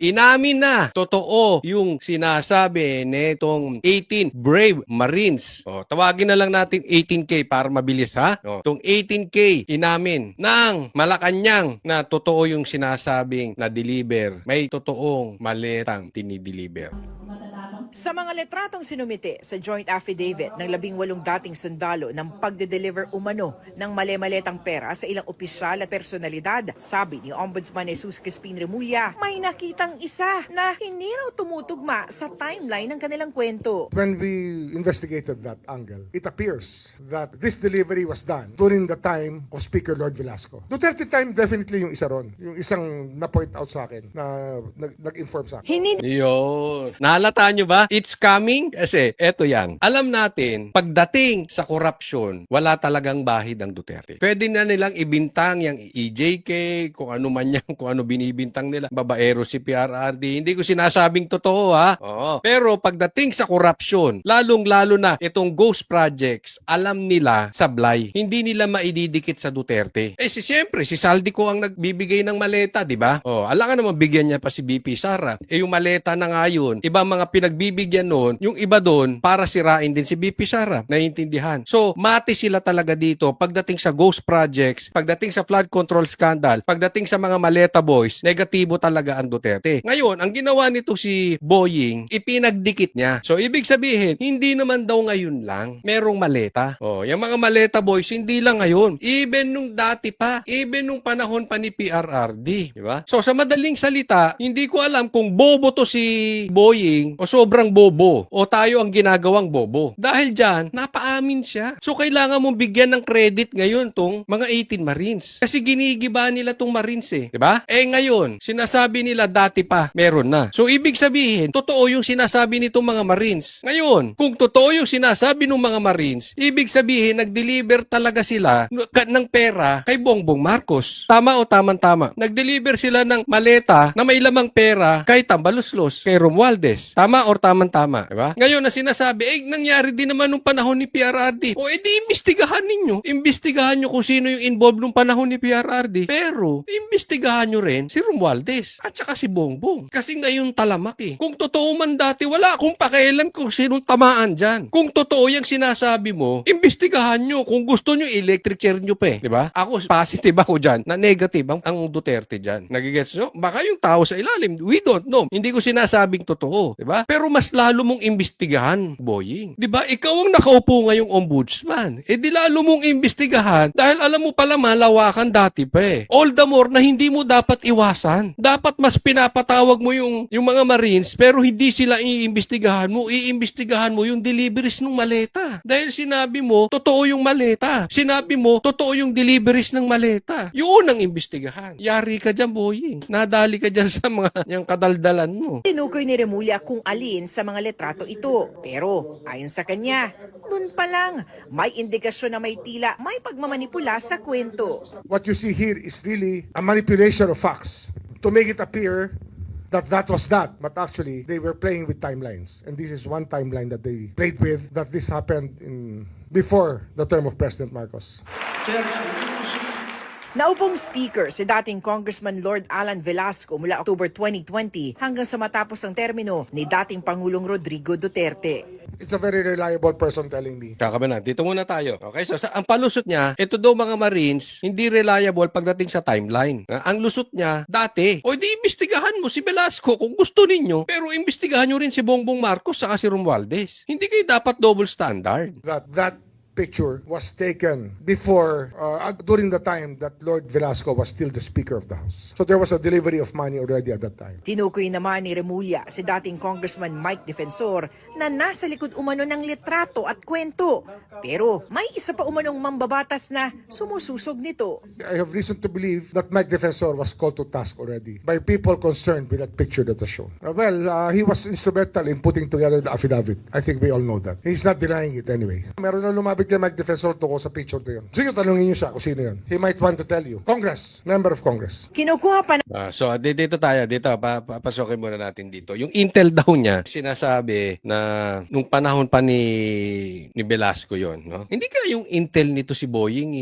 Inamin na totoo yung sinasabi nitong 18 Brave Marines. O, tawagin na lang natin 18K para mabilis ha. O, itong 18K inamin ng Malacanang na totoo yung sinasabing na-deliver. May totoong maletang tinideliver. Sa mga letratong sinumite sa joint affidavit ng 18 dating sundalo ng pagde-deliver umano ng male-maletang pera sa ilang opisyal at personalidad, sabi ni Ombudsman Jesus Crispin Remulla, may nakitang isa na hindi raw tumutugma sa timeline ng kanilang kwento. When we investigated that angle, it appears that this delivery was done during the time of Speaker Lord Velasco. Duterte time, definitely yung isa ron. Yung isang na-point out sa akin, na nag-inform sa akin. Hindi Yun. Nahalata nyo ba? It's coming? Kasi eto yan. Alam natin, pagdating sa korupsyon, wala talagang bahid ang Duterte. Pwede na nilang ibintang yung EJK, kung ano man yan, kung ano binibintang nila. Babaero si PRRD. Hindi ko sinasabing totoo ha. Oo. Pero pagdating sa korupsyon, lalong-lalo na itong ghost projects, alam nila sablay. Hindi nila maididikit sa Duterte. Siyempre, si Saldico ang nagbibigay ng maleta, di ba? Alam ka naman, bigyan niya pa si BP Sara. Yung maleta na nga yun, ibang mga pinagbibigyan noon, yung iba doon, para sirain din si BP Sara. Naiintindihan. So, mati sila talaga dito pagdating sa ghost projects, pagdating sa flood control scandal, pagdating sa mga maleta boys, negatibo talaga ang Duterte. Ngayon, ang ginawa nito si Boying, ipinagdikit niya. So, ibig sabihin, hindi naman daw ngayon lang merong maleta. Yung mga maleta boys, hindi lang ngayon. Even nung dati pa, even nung panahon pa ni PRRD. Di ba? So, sa madaling salita, hindi ko alam kung bobo to si Boying o sobrang bobo o tayo ang ginagawang bobo. Dahil dyan, napaamin siya. So, kailangan mong bigyan ng credit ngayon tong mga 18 Marines. Kasi ginigiba nila tong Marines eh. Diba? Ngayon, sinasabi nila dati pa, meron na. So, ibig sabihin, totoo yung sinasabi nitong mga Marines. Ngayon, kung totoo yung sinasabi ng mga Marines, ibig sabihin, nag-deliver talaga sila ng pera kay Bongbong Marcos. Tama o tamang-tama? Nag-deliver sila ng maleta na may lamang pera kay Tambaluslos, kay Romualdez. Tama or tamang-tama, diba? Ngayon na sinasabi, nangyari din naman nung panahon ni PRRD. Di imbestigahan ninyo. Imbestigahan nyo kung sino yung involved nung panahon ni PRRD. Pero, imbestigahan nyo rin si Romualdez at saka si Bongbong. Kasi ngayon talamak eh. Kung totoo man dati, wala akong pakialam kung sinong tamaan dyan. Kung totoo yung sinasabi mo, imbestigahan nyo. Kung gusto nyo, electric chair nyo pa eh. Diba? Ako, positive ako dyan na negative ang Duterte dyan. Nagigets nyo? Baka yung tao sa ilalim, we don't know. Hindi ko sinasabing totoo. Diba? Pero mas lalo mong imbestigahan, Boying. Diba? Ikaw ang nakaupo ngayong ombudsman. Di lalo mong imbestigahan dahil alam mo pala malawakan dati pa eh. All the more na hindi mo dapat iwasan. Dapat mas pinapatawag mo yung mga Marines pero hindi sila iimbestigahan mo. Iimbestigahan mo yung deliveries ng maleta. Dahil sinabi mo, totoo yung maleta. Sinabi mo, totoo yung deliveries ng maleta. Yun ang imbestigahan. Yari ka dyan, Boying. Nadali ka dyan sa mga yung kadaldalan mo. tinukoy ni Remulla kung alin sa mga letrato ito. Pero ayon sa kanya, dun pa lang may indikasyon na may tila may pagmamanipula sa kwento. What you see here is really a manipulation of facts to make it appear that that was that. But actually, they were playing with timelines. And this is one timeline that they played with, that this happened before the term of President Marcos. Naupong speaker si dating Congressman Lord Alan Velasco mula October 2020 hanggang sa matapos ang termino ni dating Pangulong Rodrigo Duterte. It's a very reliable person telling me. Kakabanan, dito muna tayo. Okay, so ang palusot niya, ito daw mga Marines, hindi reliable pagdating sa timeline. Ang lusot niya, dati, di imbestigahan mo si Velasco kung gusto ninyo, pero imbestigahan nyo rin si Bongbong Marcos saka si Romualdez. Hindi kayo dapat double standard. That picture was taken before, during the time that Lord Velasco was still the Speaker of the House. So there was a delivery of money already at that time. Tinukoy naman ni Remulla si dating Congressman Mike Defensor na nasa likod umano ng litrato at kwento. Pero may isa pa umanong mambabatas na sumususog nito. I have reason to believe that Mike Defensor was called to task already by people concerned with that picture that was shown. He was instrumental in putting together the affidavit. I think we all know that. He's not denying it anyway. Meron na lumapit kay Mike Defensor tungkol sa picture na yun. Sige, tanongin niyo siya kung sino yun. He might want to tell you. Congress, member of Congress. Kinukuha pa So, dito tayo. Dito, papasokin muna natin dito. Yung intel daw niya, sinasabi na nung panahon pa ni Velasco yon, no? Hindi kaya yung intel nito si Boying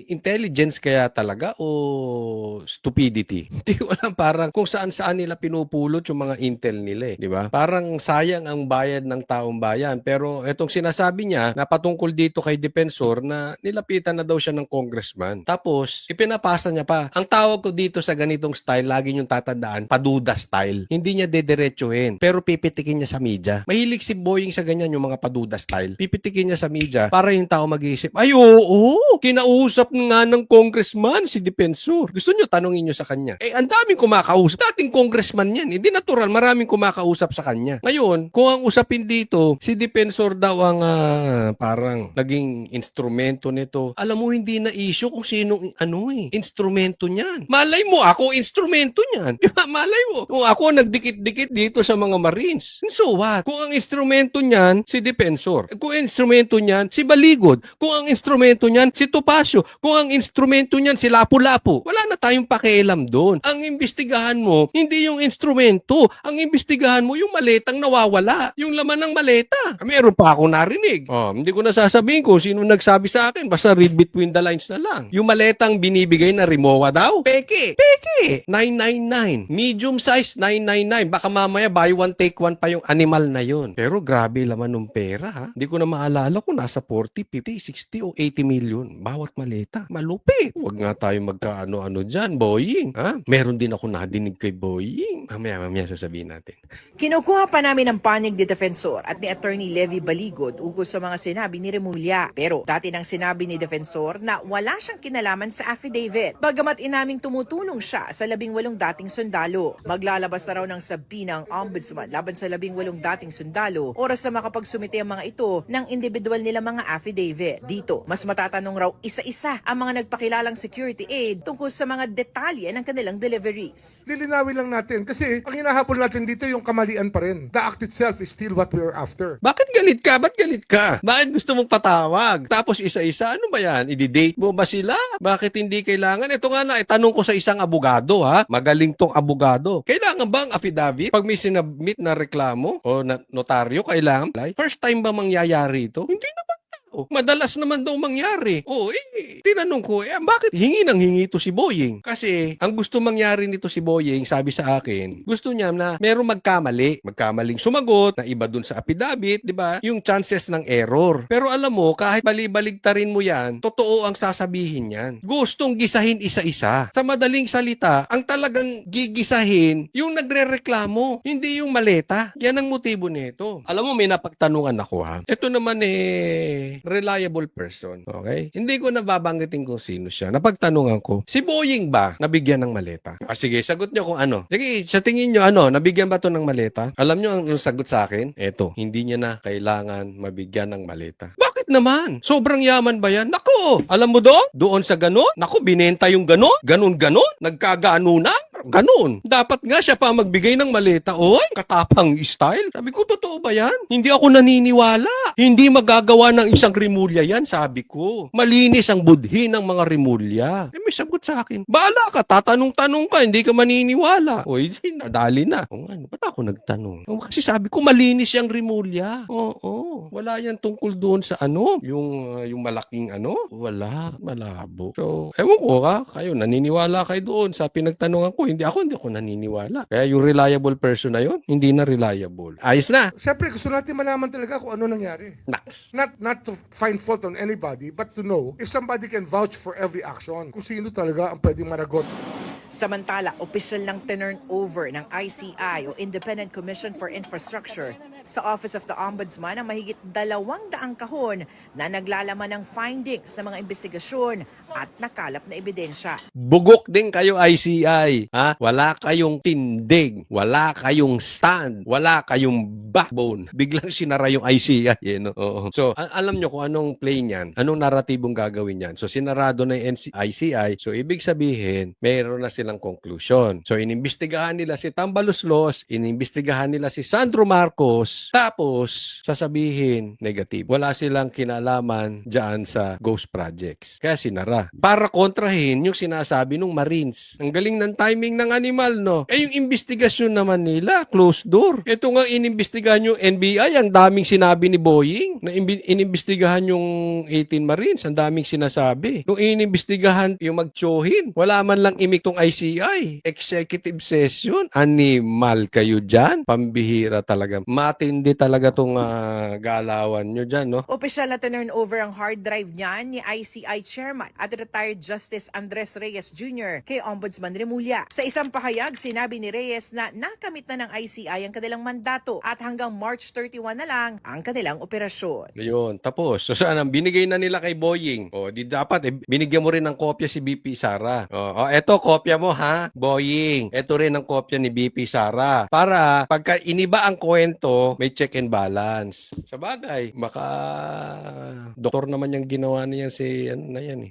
intelligence kaya talaga o stupidity? Hindi ko alam, parang kung saan-saan nila pinupulot yung mga intel nila, di ba? Parang sayang ang bayad ng taong bayan. Pero etong sinasabi niya na patungkol dito kay Defensor na nilapitan na daw siya ng congressman. Tapos, ipinapasa niya pa. Ang tawag ko dito sa ganitong style, lagi niyong tatandaan, paduda style. Hindi niya dediretsuhin, pero pipitikin niya sa media. Mahilig si Boying sa ganyan, yung mga paduda style. Pipitikin niya sa media para yung tao mag-iisip, ay oo, kinausap nga ng congressman si Defensor. Gusto niyo tanungin niyo sa kanya. Ang daming kumakausap. Dating congressman yan. Hindi natural, maraming kumakausap sa kanya. Ngayon, kung ang usapin dito, si Defensor daw ang parang naging instrumento nito. Alam mo, hindi na issue kung sinong instrumento niyan. Malay mo, ako instrumento niyan. Di ba? Malay mo. Kung ako nagdikit-dikit dito sa mga Marines. So what? Kung ang instrumento niyan, si Defensor. Kung ang instrumento niyan, si Baligod. Kung ang instrumento niyan, si Topacio. Kung ang instrumento niyan, si Lapu-Lapu. Wala na tayong pakialam doon. Ang imbestigahan mo, hindi yung instrumento. Ang imbestigahan mo, yung maletang nawawala. Yung laman ng maleta. Meron pa ako narinig. Hindi ko na sasabihin kung sino nagsabi sa akin. Basta read between the lines na lang. Yung maletang binibigay na Rimowa daw. Peke. 999. Medium size, 999. Baka mamaya buy one take one pa yung animal na yun. Pero grabe laman ng pera, ha? Hindi ko na maalala kung nasa 40, 50, 60 o 80 million. Bawat maleta. Malupit. Huwag nga tayo magkaano-ano dyan, Boying. Ha? Meron din ako nadinig kay Boying. Mamaya sasabihin natin. Kinukuha pa namin ang panig ni Defensor at ni Attorney Levy Baligod ukol sa mga sinabi ni Remulla. Pero dati nang sinabi ni Defensor na wala siyang kinalaman sa affidavit. Bagamat inaming tumutulong siya sa 18 dating sundalo. Maglalabas na raw ng sabina ang ombudsman laban sa 18 dating sundalo oras sa makapagsumite ang mga ito ng individual nila mga affidavit. Dito, mas matatanong raw isa-isa ang mga nagpakilalang security aid tungkol sa mga detalye ng kanilang deliveries. Lilinawin lang natin kasi ang hinahabol natin dito yung kamalian pa rin. The act itself is still what we are after. Bakit galit ka? Ba't galit ka? Bakit gusto mong patawag? Tapos isa-isa, ano ba yan? I-date mo ba sila? Bakit hindi kailangan? Ito nga na, tanong ko sa isang abogado, ha? Magaling tong abogado. Kailangan ba ang affidavit? Pag may sinabmit na reklamo o na notaryo, kailangan? First time ba mangyayari ito? Hindi naman. Madalas naman daw mangyari. Tinanong ko, bakit hingi to si Boying? Kasi, ang gusto mangyari nito si Boying, sabi sa akin, gusto niya na merong magkamaling sumagot, na iba dun sa affidavit, di ba? Yung chances ng error. Pero alam mo, kahit balibaligtarin mo yan, totoo ang sasabihin yan. Gustong gisahin isa-isa. Sa madaling salita, ang talagang gigisahin, yung nagre-reklamo, hindi yung maleta. Yan ang motibo nito. Alam mo, may napagtanungan ako, ha? Ito naman reliable person. Okay? Hindi ko nababanggitin kung sino siya. Napagtanungan ko, si Boying ba nabigyan ng maleta? Sige, sagot nyo kung ano. Sige, sa tingin nyo, nabigyan ba to ng maleta? Alam nyo ang sagot sa akin? Eto, hindi niya na kailangan mabigyan ng maleta. Bakit naman? Sobrang yaman ba yan? Nako! Alam mo doon sa ganon? Nako, binenta yung ganon? Ganon? Nagkagaanunan? Ganon. Dapat nga siya pa magbigay ng maleta. Oy, katapang style. Sabi ko, totoo ba yan? Hindi ako naniniwala. Hindi magagawa ng isang Rimulya yan, sabi ko. Malinis ang budhi ng mga Rimulya. May sagot sa akin. Bahala ka, tatanong-tanong ka, hindi ka maniniwala. Oy, nadali na. Ba't ako nagtanong? Kasi sabi ko, malinis yung Rimulya. Oo. Wala yan tungkol doon sa yung malaking wala, malabo. So, ewan ko kayo, naniniwala kayo doon sa pinagtanungan ko. Hindi ako naniniwala. Kaya yung reliable person na yun, hindi na reliable. Ayos na. Siyempre, gusto natin malaman talaga kung ano nangyari. Naks. Not to find fault on anybody, but to know if somebody can vouch for every action. Kung sino talaga ang pwedeng managot. Samantala, opisyal ng tinurn over ng ICI o Independent Commission for Infrastructure sa Office of the Ombudsman ang mahigit 200 kahon na naglalaman ng findings sa mga investigasyon at nakalap na ebidensya. Bugok din kayo ICI. Ha? Wala kayong tindig. Wala kayong stand. Wala kayong backbone. Biglang sinara yung ICI. Oo. So, alam nyo kung anong play niyan. Anong naratibong gagawin niyan. So, sinarado na yung ICI. So, ibig sabihin, mayroon na silang conclusion. So, inimbestigahan nila si Tambaluslos, inimbestigahan nila si Sandro Marcos, tapos sasabihin negative. Wala silang kinalaman dyan sa ghost projects. Kaya sinara. Para kontrahin yung sinasabi ng Marines. Ang galing ng timing ng animal, no? Eh, yung investigasyon naman nila, closed door. Ito nga inimbestigahan yung NBI, ang daming sinabi ni Boying. Na inimbestigahan yung 18 Marines, ang daming sinasabi. Nung inimbestigahan yung magtsohin, wala man lang imik tong ICI. Executive session. Animal kayo dyan. Pambihira talaga. Matindi talaga tong galawan nyo dyan, no? Opisyal na turn over ang hard drive niyan ni ICI Chairman at retired Justice Andres Reyes Jr. kay Ombudsman Remulla. Sa isang pahayag, sinabi ni Reyes na nakamit na ng ICI ang kanilang mandato at hanggang March 31 na lang ang kanilang operasyon. Ayun, tapos. So, saan ang binigay na nila kay Boying? O, di dapat, binigyan mo rin ng kopya si BP Sara. O, eto, kopya mo ha, Boying. Eto rin ang kopya ni BP Sara. Para, pagka iniba ang kwento, may check and balance. Sa bagay, baka doktor naman yung ginawa niya si, ano na yan eh.